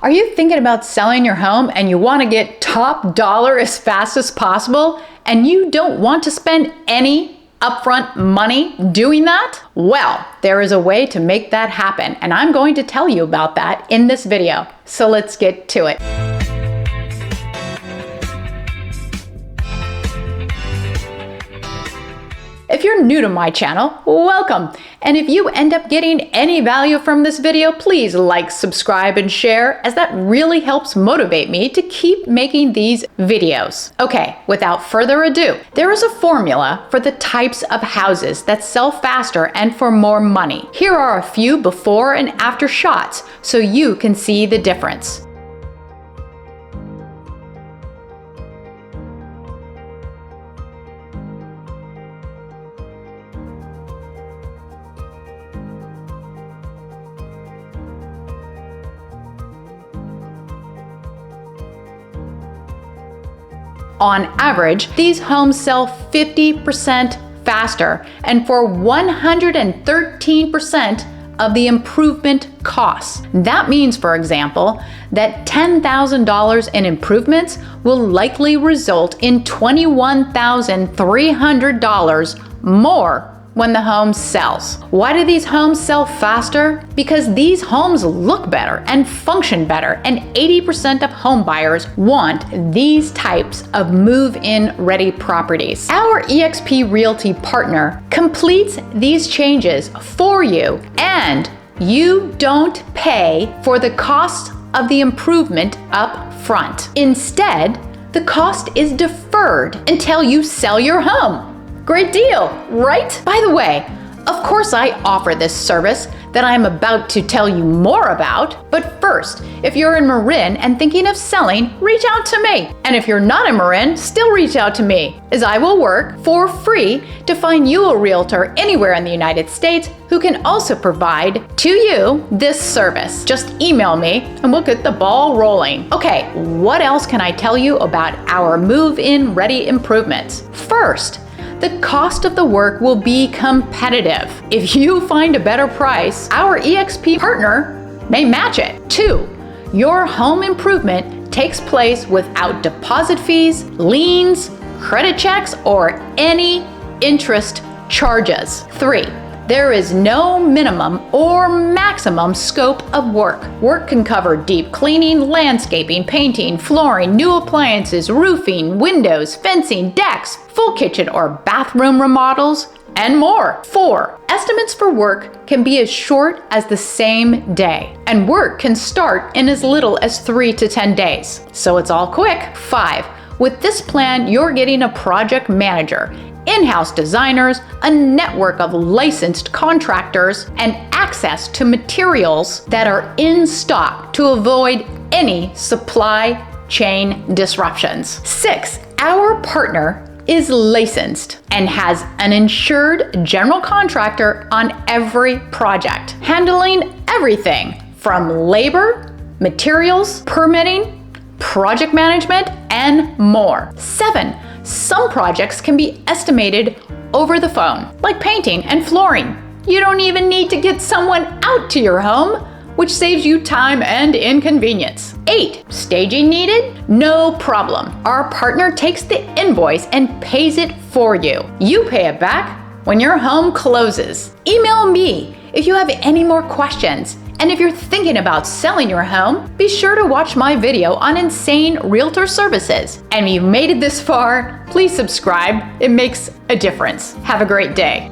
Are you thinking about selling your home and you want to get top dollar as fast as possible and you don't want to spend any upfront money doing that? Well, there is a way to make that happen, and I'm going to tell you about that in this video. So let's get to it. If you're new to my channel, welcome. And if you end up getting any value from this video, please like, subscribe, and share, as that really helps motivate me to keep making these videos. Okay, without further ado, there is a formula for the types of houses that sell faster and for more money. Here are a few before and after shots so you can see the difference. On average, these homes sell 50% faster and for 113% of the improvement costs. That means, for example, that $10,000 in improvements will likely result in $21,300 more when the home sells. Why do these homes sell faster? Because these homes look better and function better, and 80% of home buyers want these types of move-in ready properties. Our eXp Realty partner completes these changes for you, and you don't pay for the cost of the improvement up front. Instead, the cost is deferred until you sell your home. Great deal, right? By the way, of course I offer this service that I'm about to tell you more about, but first, if you're in Marin and thinking of selling, reach out to me. And if you're not in Marin, still reach out to me, as I will work for free to find you a realtor anywhere in the United States who can also provide to you this service. Just email me and we'll get the ball rolling. Okay, what else can I tell you about our move-in ready improvements? First, the cost of the work will be competitive. If you find a better price, our eXp partner may match it. 2, your home improvement takes place without deposit fees, liens, credit checks, or any interest charges. 3, there is no minimum or maximum scope of work. Work can cover deep cleaning, landscaping, painting, flooring, new appliances, roofing, windows, fencing, decks, full kitchen or bathroom remodels, and more. 4, estimates for work can be as short as the same day, and work can start in as little as 3 to 10 days. So it's all quick. 5, with this plan, you're getting a project manager, in-house designers, a network of licensed contractors, and access to materials that are in stock to avoid any supply chain disruptions. 6, our partner is licensed and has an insured general contractor on every project, handling everything from labor, materials, permitting, project management, and more. 7, some projects can be estimated over the phone, like painting and flooring. You don't even need to get someone out to your home, which saves you time and inconvenience. 8, staging needed? No problem. Our partner takes the invoice and pays it for you. You pay it back when your home closes. Email me if you have any more questions. And if you're thinking about selling your home, be sure to watch my video on insane realtor services. And if you've made it this far, please subscribe. It makes a difference. Have a great day.